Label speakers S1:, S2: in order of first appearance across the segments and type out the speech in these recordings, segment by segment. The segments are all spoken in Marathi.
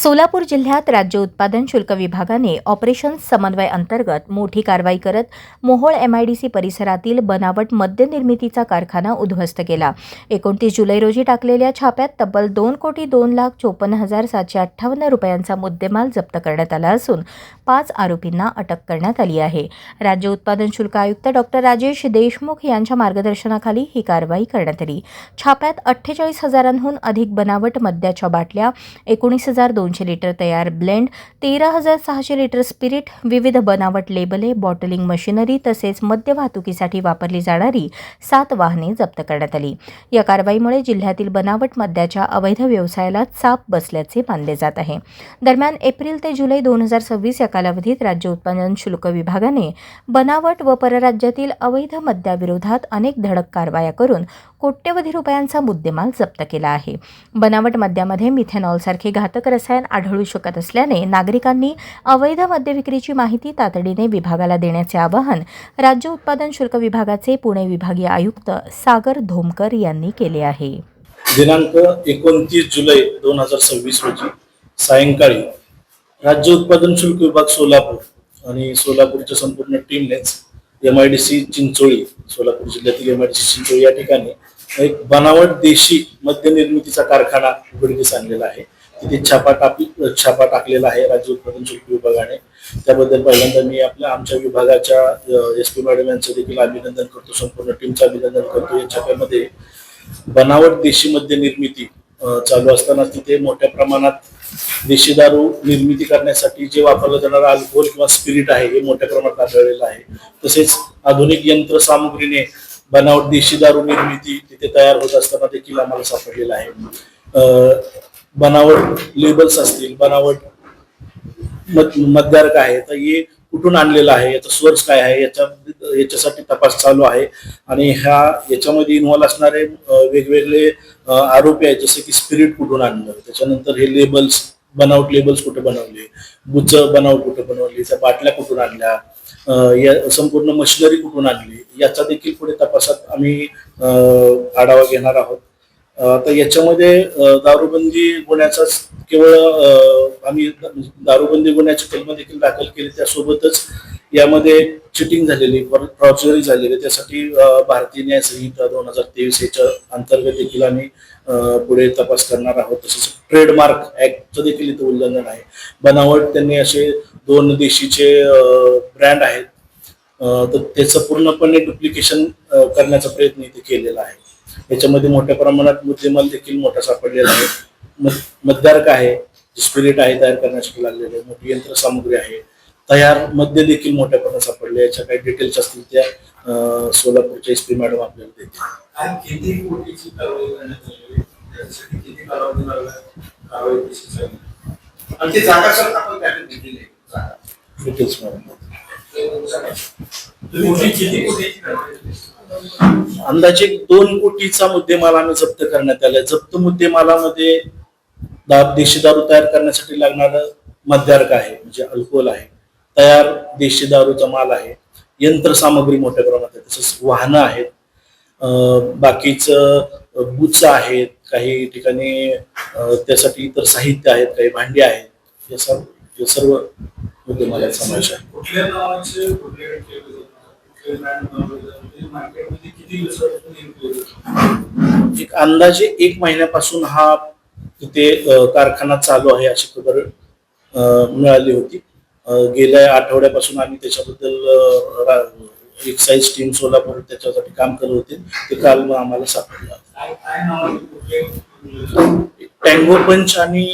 S1: सोलापूर जिल्ह्यात राज्य उत्पादन शुल्क विभागाने ऑपरेशन समन्वय अंतर्गत मोठी कारवाई करत मोहोळ एमआयडीसी परिसरातील बनावट मद्य निर्मितीचा कारखाना उद्ध्वस्त केला. 29 जुलै रोजी टाकलेल्या छाप्यात तब्बल 2,54,758 रुपयांचा मुद्देमाल जप्त करण्यात आला असून 5 आरोपींना अटक करण्यात आली आहे. राज्य उत्पादन शुल्क आयुक्त डॉ. राजेश देशमुख यांच्या मार्गदर्शनाखाली ही कारवाई करण्यात आली. छाप्यात 48,000हून अधिक बनावट मद्याच्या बाटल्या, 19,200 लिटर तयार ब्लेंड, 13,600 लिटर स्पिरिट, विविध बनावट लेबले, बॉटलिंग मशिनरी तसेच मद्य वाहतुकीसाठी वापरली जाणारी 7 वाहने जप्त करण्यात आली. या कारवाईमुळे जिल्ह्यातील बनावट मद्याच्या अवैध व्यवसायाला चाप बसल्याचे मानले जात आहे. दरम्यान एप्रिल ते जुलै 2026 या कालावधीत राज्य उत्पादन शुल्क विभागाने बनावट व परराज्यातील अवैध मद्याविरोधात अनेक धडक कारवाया करून कोट्यवधी रुपयांचा मुद्देमाल जप्त केला आहे. बनावट मद्यामध्ये मिथेनॉलसारखे घातक रसायन आढळू शकत असल्याने नागरिकांनी अवैध मद्य विक्रीची माहिती तातडीने विभागाला देण्याचे आवाहन राज्य उत्पादन शुल्क विभागाचे पुणे विभागीय आयुक्त सागर धोमकर यांनी केले आहे.
S2: दिनांक 29 जुलै 2026 रोजी सायंकाळी राज्य उत्पादन शुल्क विभाग सोलापूर आणि सोलापूरच्या संपूर्ण टीमनेच एमआयडीसी चिंचोळी, सोलापूर जिल्ह्यातील एमआयडीसी चिंचोळी या ठिकाणी एक बनावट देशी मद्य निर्मितीचा कारखाना उघडकीस आणलेला आहे. तिथे छापा टाकलेला आहे राज्य उत्पादन शुल्क विभागाने. त्याबद्दल पहिल्यांदा मी आमच्या विभागाच्या SP मॅडम यांचं देखील अभिनंदन करतो, संपूर्ण टीमचं अभिनंदन करतो. या छाप्यामध्ये बनावट देशी मद्य निर्मिती चालू असताना तिथे मोठ्या प्रमाणात देशी दारू निर्मिती करण्यासाठी जे वापरलं जाणारं अल्कोहोल किंवा स्पिरिट आहे हे मोठ्या प्रमाणात आढळलेलं आहे. तसेच आधुनिक यंत्रसामुग्रीने बनावट देशी दारू निर्मिती तिथे तयार होत असताना देखील आम्हाला सापडलेलं आहे. बनावट लेबल्स असतील, बनावट मद्यार्क आहे, तर हे कुठून आणलेलं आहे, याचा सोर्स काय आहे, याच्यासाठी तपास चालू आहे. आणि याच्यामध्ये इन्व्हॉल्व असणारे वेगवेगळे आरोपी आहेत, जसे की स्पिरिट कुठून आणलं, त्याच्यानंतर हे लेबल्स, बनावट लेबल्स कुठे बनवले, बुच बनावट कुठे बनवली, त्या बाटल्या कुठून आणल्या, या संपूर्ण मशिनरी कुठून आणली, याचा देखील पुढे तपासात आम्ही आढावा घेणार आहोत. तर याच्यामध्ये दारूबंदी गुन्ह्याचा केवळ आम्ही दारूबंदी गुन्ह्याची कलम देखील दाखल केली. त्यासोबतच यामध्ये चिटिंग झालेली, फ्रॉडचरी झालेली, त्यासाठी भारतीय न्याय संहिता 2023 याच्या अंतर्गत देखील आम्ही पुढे तपास करणार आहोत. तसेच ट्रेडमार्क ऍक्टचं देखील इथं उल्लंघन आहे. बनावट त्यांनी असे 2 देशीचे ब्रँड आहेत, तर त्याचं पूर्णपणे डुप्लिकेशन करण्याचा प्रयत्न इथे केलेला आहे. याच्यामध्ये मोठ्या प्रमाणात मुद्देमाल देखील मोठा सापडलेला आहे. मद्यार्क आहे, स्पिरिट आहे तयार करण्यासाठी लागलेले, मोठी यंत्रसामुग्री आहे, तयार मद्य देखील मोठ्या प्रमाणात सापडले. याच्या काही डिटेल्स असतील त्या सोलापूरच्या SP मॅडम आपल्याला देतील. डिटेल्स मॅडम अंदाजे 2 कोटीचा मुद्देमाल आम्ही जप्त करण्यात आला. जप्त मुद्देमालामध्ये देशी दारू तयार करण्यासाठी लागणारं मद्यार्क आहे, म्हणजे अल्कोहोल आहे, तयार देशी दारूचा माल आहे, यंत्रसामग्री मोठ्या प्रमाणात आहे, तसंच वाहनं आहेत, बाकीचं बुच आहेत, काही ठिकाणी त्यासाठी इतर साहित्य आहेत, काही भांडी आहेत, हे सर्व मुद्देमालात समावेश आहे. एक अंदाजे 1 महिन्यापासून हा तिथे कारखाना चालू आहे अशी खबर मिळाली होती. गेल्या आठवड्यापासून आम्ही त्याच्याबद्दल एक्साइज टीम सोलापूर त्याच्यासाठी काम करत होते. ते काल आम्हाला सापडलं. टँगो पंच आणि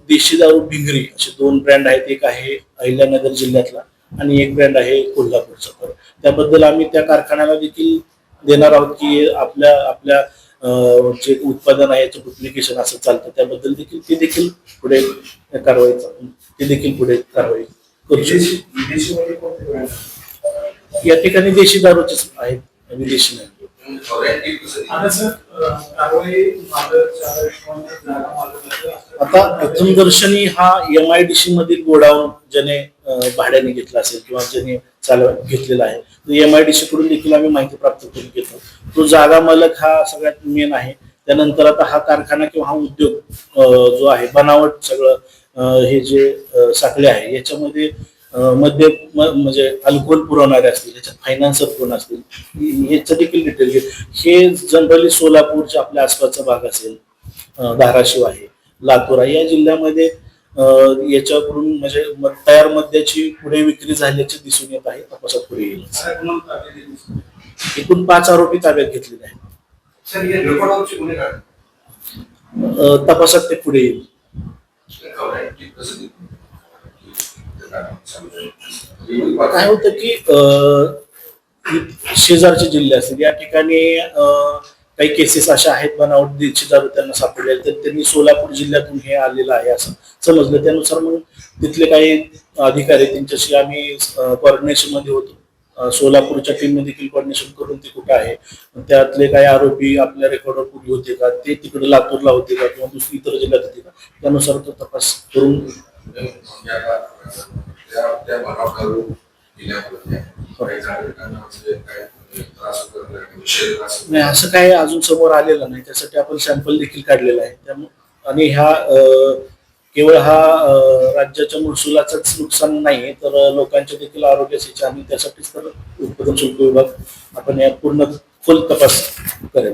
S2: देशी दारू भिंगरी असे 2 ब्रँड आहेत. एक आहे अहिल्यानगर जिल्ह्यातला आणि एक ब्रँड आहे कोल्हापूरचा. तर त्याबद्दल आम्ही त्या कारखान्याला देखील देणार आहोत की आपल्या जे उत्पादन आहे याचं डुप्लिकेशन असं चालतं, त्याबद्दल देखील ते देखील पुढे कारवाई करू शकतो. या ठिकाणी देशी दारूचेच आहेत, विदेशी नाही. आता प्रथमदर्शनी हा MIDC मधील गोडाऊन ज्याने भाड्याने घेतला असेल किंवा ज्याने घेतलेला आहे, MIDC कडून देखील आम्ही माहिती प्राप्त करून घेतो. तो जागा मालक हा सगळ्यात मेन आहे. त्यानंतर आता हा कारखाना किंवा हा उद्योग जो आहे बनावट सगळं हे जे साखळी आहे याच्यामध्ये म्हणजे अल्कोहोल पुरवणारे असतील, याच्यात फायनान्सर कोण असतील याचं देखील डिटेल घे. हे जनरली सोलापूरच्या आपल्या आसपासचा भाग असेल, धाराशिव आहे, लातूर आहे, या जिल्ह्यामध्ये याच्याकडून म्हणजे तयार मद्याची पुढे विक्री झाल्याचे दिसून येत आहे. तपासात पुढे येईल. एकूण 5 आरोपी ताब्यात घेतलेले आहेत. तपासात ते पुढे येईल. काय होतं की शेजारचे जिल्हे असतील या ठिकाणी काही केसेस अशा आहेत बनावट देशी दारू त्यांना सापडले, तर त्यांनी सोलापूर जिल्ह्यातून हे आलेलं आहे असं समजलं. त्यानुसार मग तिथले काही अधिकारी त्यांच्याशी आम्ही कोऑर्डिनेशन मध्ये होतो. सोलापूरच्या टीमने देखील कोऑर्डिनेशन करून ते कुठे आहे, त्यातले काही आरोपी आपल्या रेकॉर्डवर पूर्वी होते का, ते तिकडे लातूरला होते का किंवा दुसरी इतर जिल्ह्यात होते का, त्यानुसार तो तपास करून नाही असं काही अजून समोर आलेलं नाही. त्यासाठी आपण सॅम्पल देखील काढलेलं आहे. त्यामुळे आणि केवळ हा राज्याच्या महसुलाचंच नुकसान नाही तर लोकांच्या देखील आरोग्याची आणि त्यासाठीच तर उत्पादन शुल्क विभाग आपण या पूर्ण खोल तपास करेल.